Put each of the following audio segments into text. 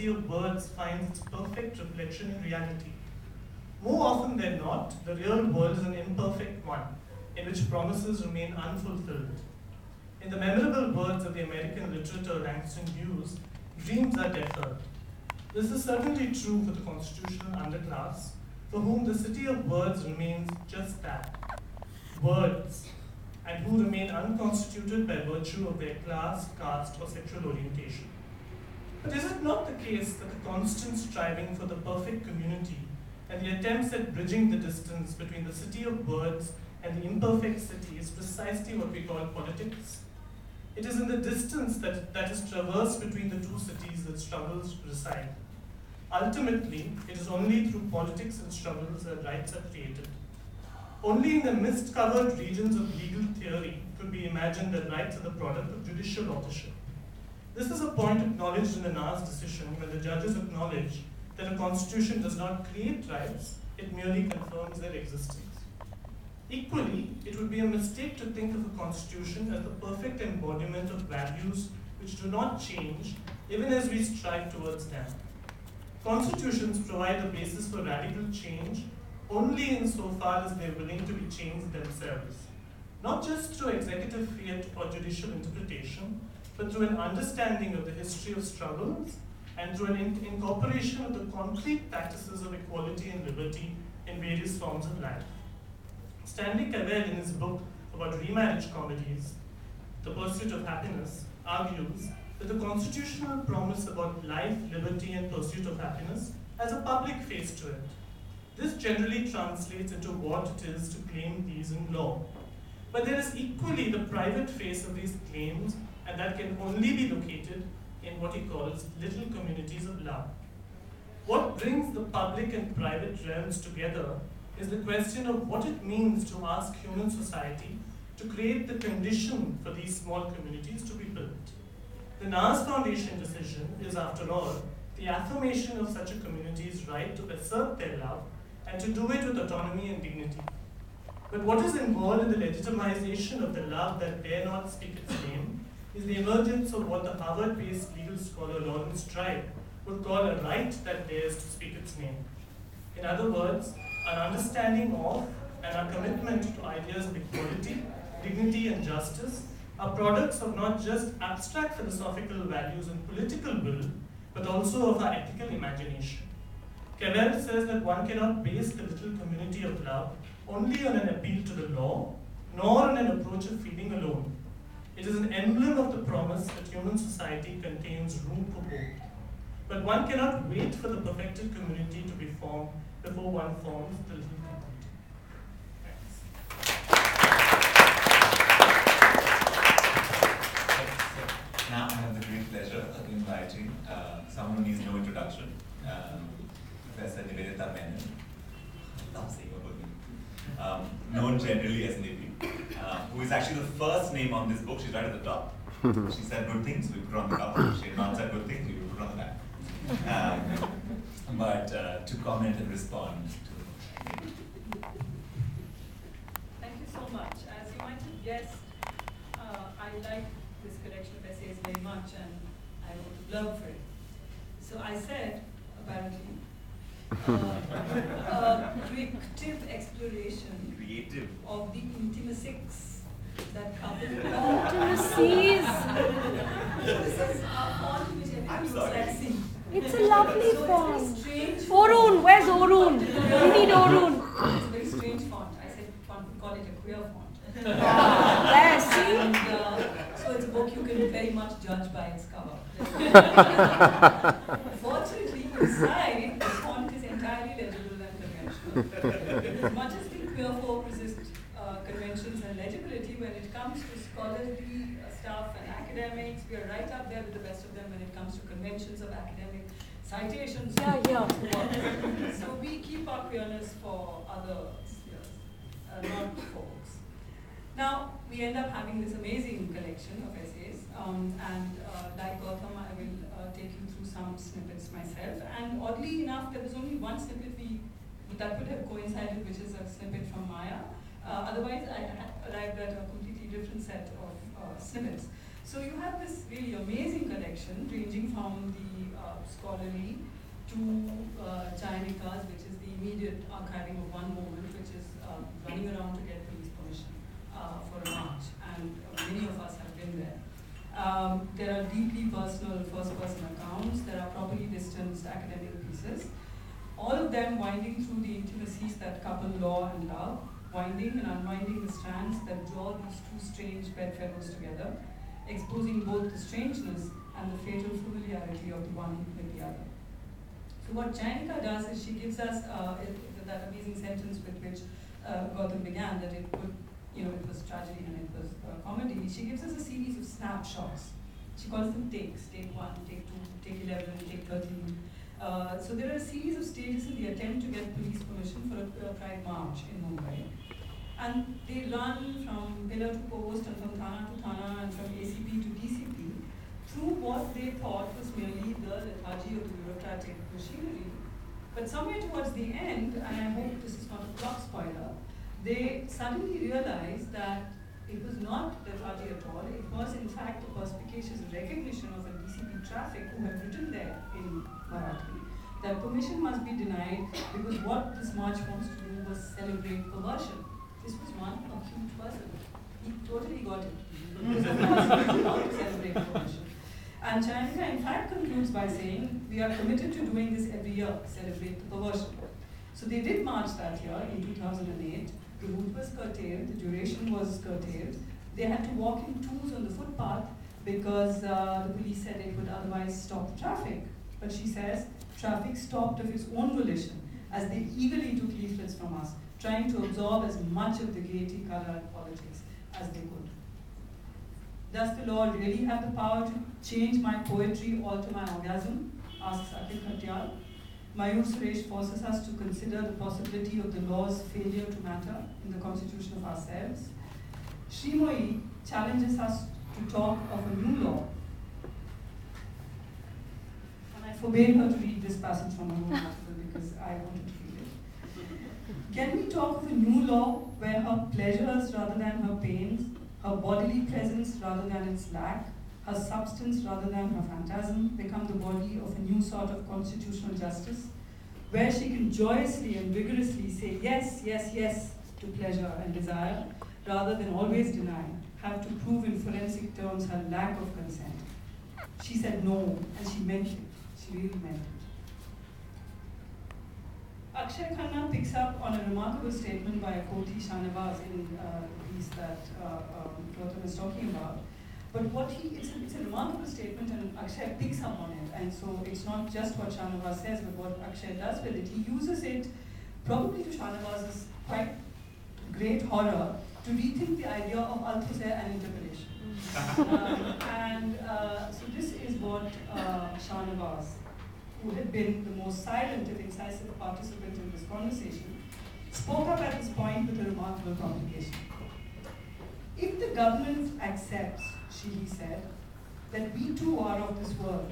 city of birds finds its perfect reflection in reality. More often than not, the real world is an imperfect one, in which promises remain unfulfilled. In the memorable words of the American literator Langston Hughes, dreams are deferred. This is certainly true for the constitutional underclass, for whom the city of words remains just that, words, and who remain unconstituted by virtue of their class, caste, or sexual orientation. But is it not the case that the constant striving for the perfect community and the attempts at bridging the distance between the city of words and the imperfect city is precisely what we call politics? It is in the distance that is traversed between the two cities that struggles reside. Ultimately, it is only through politics and struggles that rights are created. Only in the mist-covered regions of legal theory could be imagined that rights are the product of judicial authorship. This is a point acknowledged in the Nas decision when the judges acknowledge that a constitution does not create rights, it merely confirms their existence. Equally, it would be a mistake to think of a constitution as the perfect embodiment of values which do not change even as we strive towards them. Constitutions provide a basis for radical change only insofar as they are willing to be changed themselves, not just through executive fiat or judicial interpretation, but through an understanding of the history of struggles and through an incorporation of the concrete practices of equality and liberty in various forms of life. Stanley Cavell, in his book about remarriage comedies, The Pursuit of Happiness, argues that the constitutional promise about life, liberty, and pursuit of happiness has a public face to it. This generally translates into what it is to claim these in law. But there is equally the private face of these claims, and that can only be located in what he calls little communities of love. What brings the public and private realms together is the question of what it means to ask human society to create the condition for these small communities to be built. The Nas Foundation decision is, after all, the affirmation of such a community's right to assert their love and to do it with autonomy and dignity. But what is involved in the legitimization of the love that dare not speak its name is the emergence of what the Harvard-based legal scholar Lawrence Tribe would call a right that dares to speak its name. In other words, our understanding of and our commitment to ideas of equality, dignity, and justice are products of not just abstract philosophical values and political will, but also of our ethical imagination. Cavell says that one cannot base the little community of love only on an appeal to the law, nor on an approach of feeling alone. It is an emblem of the promise that human society contains room for both. But one cannot wait for the perfected community to be formed before one forms the little community. Thanks. Now I have the great pleasure of inviting someone who needs no introduction, Professor Nivedita Menon. I love saying her name. Known generally as Nivi, who is actually the first name on this book. She's right at the top. She said good things, we put her on the cover. She had not said good things, we put her on the back. But to comment and respond to the book. Thank you so much. As you might have guessed, I like this collection of essays very much, and I wrote a blurb for it. So I said, apparently, creative exploration of the intimacies that come with all. Intimacies. This is a font which everybody looks like see. It's a lovely So font. it's very strange. Orun, where's Orun? We need Orun. It's a very strange font. I said one would call it a queer font. Yes. And, so it's a book you can very much judge by its cover. Fortunately, inside, the font is entirely legible and conventional. As much as we queer folk resist conventions and legibility, when it comes to scholarly stuff and academics, we are right up there with the best of them when it comes to conventions of academic citations. Yeah. So we keep our queerness for other spheres, not folks. Now, we end up having this amazing collection of essays, and like Gautam, I will take you through some snippets myself. And oddly enough, there was only one snippet that would have coincided, which is a snippet from Maya. Otherwise, I had arrived at a completely different set of snippets. So you have this really amazing collection, ranging from the scholarly to Chayanikas, which is the immediate archiving of one moment, which is running around to get police permission for a march, and many of us have been there. There are deeply personal first-person accounts, there are properly distanced academic pieces, all of them winding through the intimacies that couple law and love, winding and unwinding the strands that draw these two strange bedfellows together, exposing both the strangeness and the fatal familiarity of the one with the other. So what Chayanika does is she gives us that amazing sentence with which Gautam began, that it could, it was tragedy and it was comedy. She gives us a series of snapshots. She calls them takes, take 1, take 2, take 11, take 13. So there are a series of stages in the attempt to get police permission for a Pride March in Mumbai. And they run from pillar to post and from Thana to Thana and from ACP to DCP through what they thought was merely the lethargy of the bureaucratic machinery. But somewhere towards the end, and I hope this is not a plot spoiler, they suddenly realized that it was not lethargy at all. It was in fact a perspicacious recognition of a DCP traffic who had written there in Marathi that permission must be denied because what this march wants to do was celebrate perversion. This was one acute person. He totally got it. This was not to celebrate perversion. And Chayanika in fact concludes by saying, we are committed to doing this every year, celebrate the perversion. So they did march that year in 2008. The route was curtailed, the duration was curtailed. They had to walk in twos on the footpath because the police said it would otherwise stop the traffic. But she says, traffic stopped of its own volition as they eagerly took leaflets from us, trying to absorb as much of the gaiety, color, and politics as they could. Does the law really have the power to change my poetry, alter my orgasm? Asks Akhil Khatyal. Mayur Suresh forces us to consider the possibility of the law's failure to matter in the constitution of ourselves. Srimoyi challenges us to talk of a new law. And I forbade her to read this passage from her own article because I wanted to read it. Can we talk of a new law where her pleasures rather than her pains, her bodily presence rather than its lack, her substance rather than her phantasm become the body of a new sort of constitutional justice, where she can joyously and vigorously say yes, yes, yes to pleasure and desire, rather than always deny, have to prove in forensic terms her lack of consent. She said no, and she meant it. She really meant it. Akshay Khanna picks up on a remarkable statement by a Koti Shahnawaz in the piece that Gautam is talking about. But it's a remarkable statement, and Akshay picks up on it. And so it's not just what Shahnawaz says, but what Akshay does with it. He uses it, probably to Shahnawaz's quite great horror, to rethink the idea of althusser and interpellation. So this is what Shahnawaz, who had been the most silent and incisive participant in this conversation, spoke up at this point with a remarkable complication. If the government accepts, he said, that we too are of this world,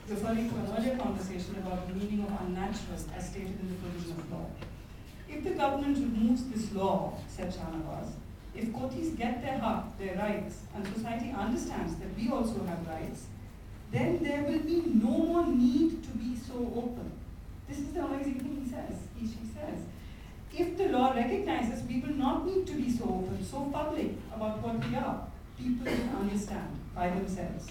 referring to an earlier conversation about the meaning of unnatural as stated in the provision of law. If the government removes this law, said Shahnawaz, if Kotis get their hak, their rights, and society understands that we also have rights, then there will be no more need to be so open. This is the amazing thing she says. If the law recognizes we will not need to be so open, so public about what we are, people will understand by themselves.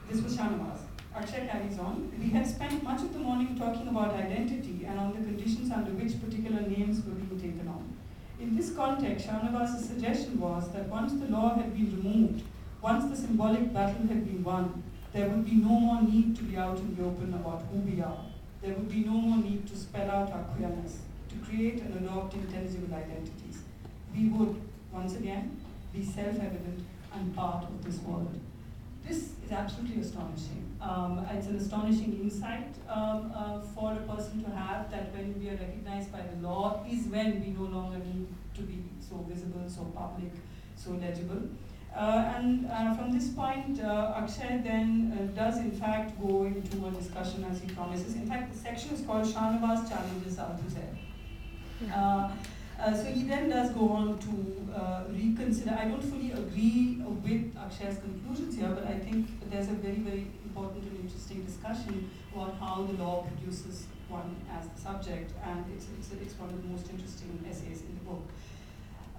This was Shahnawaz. Akshay carries on. We had spent much of the morning talking about identity and on the conditions under which particular names were being taken on. In this context, Shahnawaz's suggestion was that once the law had been removed, once the symbolic battle had been won, there would be no more need to be out in the open about who we are. There would be no more need to spell out our queerness, to create and adopt intelligible identities. We would, once again, be self-evident and part of this world. This is absolutely astonishing. It's an astonishing insight for a person to have, that when we are recognized by the law is when we no longer need to be so visible, so public, so legible. From this point, Akshay then does in fact go into a discussion as he promises. In fact, the section is called Shahnawaz Challenges Althusser. So he then does go on to reconsider. I don't fully agree with Akshay's conclusions here, but I think there's a very, very important and interesting discussion about how the law produces one as the subject, and it's one of the most interesting essays in the book.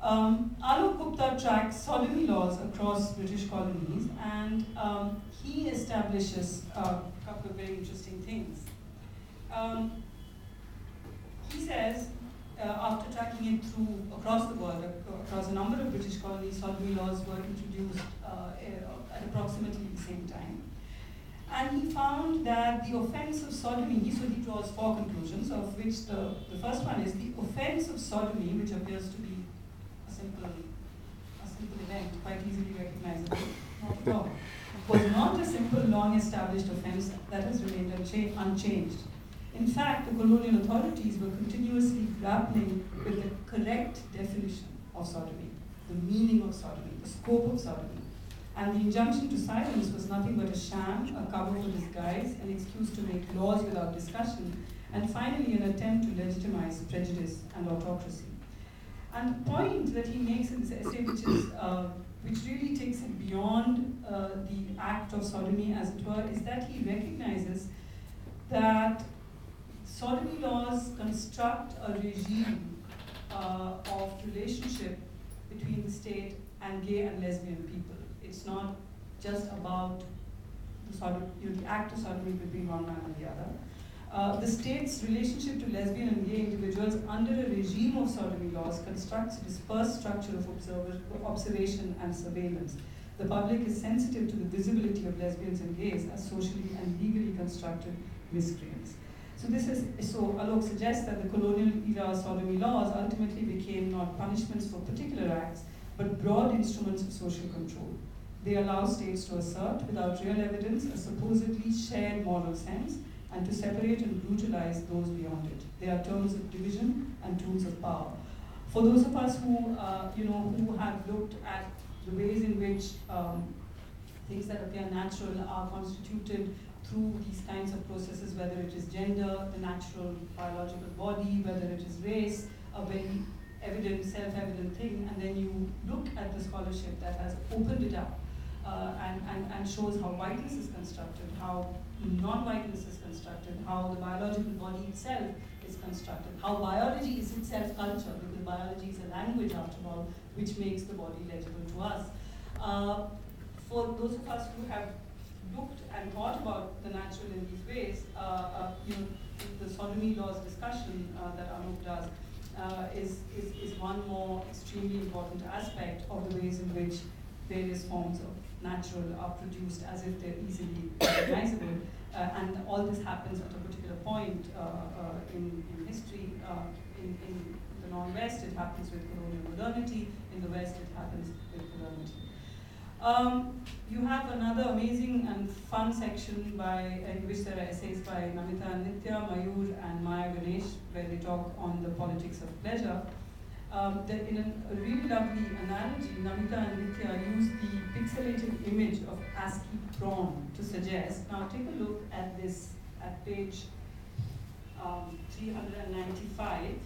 Alok Gupta tracks sodomy laws across British colonies, and he establishes a couple of very interesting things. He says, after tracking it through across the world, across a number of British colonies, sodomy laws were introduced at approximately the same time. And he found that the offense of sodomy, so he draws 4 conclusions, of which the first one is the offense of sodomy, which appears to be a simple event, quite easily recognizable, not at all, was not a simple, long-established offense that has remained unchanged. In fact, the colonial authorities were continuously grappling with the correct definition of sodomy, the meaning of sodomy, the scope of sodomy. And the injunction to silence was nothing but a sham, a cover for disguise, an excuse to make laws without discussion, and finally an attempt to legitimize prejudice and autocracy. And the point that he makes in this essay, which really takes it beyond the act of sodomy, as it were, is that he recognizes that sodomy laws construct a regime of relationship between the state and gay and lesbian people. It's not just about the act of sodomy between one man and the other. The state's relationship to lesbian and gay individuals under a regime of sodomy laws constructs a dispersed structure of observation and surveillance. The public is sensitive to the visibility of lesbians and gays as socially and legally constructed miscreants. So Alok suggests that the colonial era sodomy laws ultimately became not punishments for particular acts, but broad instruments of social control. They allow states to assert, without real evidence, a supposedly shared moral sense, and to separate and brutalize those beyond it. They are terms of division and tools of power. For those of us who have looked at the ways in which things that appear natural are constituted through these kinds of processes, whether it is gender, the natural biological body, whether it is race, a very evident, self-evident thing, and then you look at the scholarship that has opened it up and shows how whiteness is constructed, how non-whiteness is constructed, how the biological body itself is constructed, how biology is itself culture, because biology is a language after all, which makes the body legible to us. For those of us who have looked and thought about the natural in these ways, the sodomy laws discussion that Anup does is one more extremely important aspect of the ways in which various forms of natural are produced as if they're easily recognizable. And all this happens at a particular point in history. In the non-West, it happens with colonial modernity. In the West, it happens with modernity. You have another amazing and fun section in which there are essays by Namita and Nitya, Mayur and Maya Ganesh, where they talk on the politics of pleasure. In a really lovely analogy, Namita and Nitya use the pixelated image of ASCII prawn to suggest. Now take a look at this at page 395.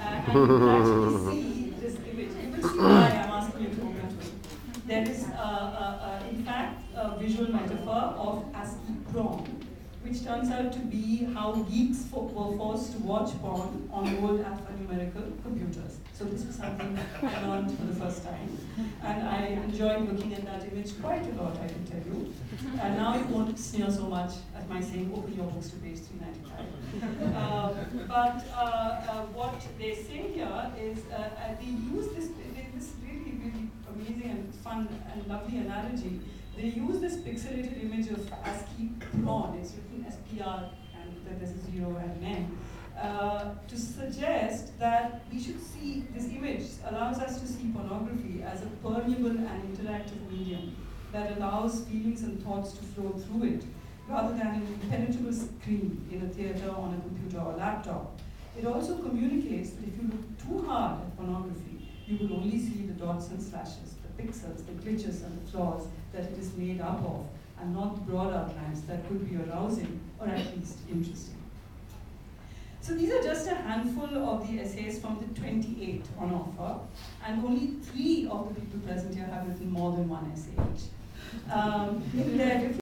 And you can actually see this image. You will see why I'm asking you to open it. There is, in fact, a visual metaphor of ASCII prawn, which turns out to be how geeks were forced to watch porn on old alphanumerical computers. So this was something I learned for the first time. And I enjoyed looking at that image quite a lot, I can tell you. And now you won't sneer so much at my saying, open your books to page 395. What they say here is they use this really, really amazing and fun and lovely analogy. They use this pixelated image of ASCII prawn, it's written SPR, and then there's a 0 and an M, to suggest that we should see, this image allows us to see pornography as a permeable and interactive medium that allows feelings and thoughts to flow through it, rather than an impenetrable screen in a theater, on a computer or laptop. It also communicates that if you look too hard at pornography, you will only see the dots and slashes, the pixels, the glitches and the flaws that it is made up of, and not the broad outlines that could be arousing or at least interesting. So these are just a handful of the essays from the 28 on offer, and only 3 of the people present here have written more than one essay each. There are different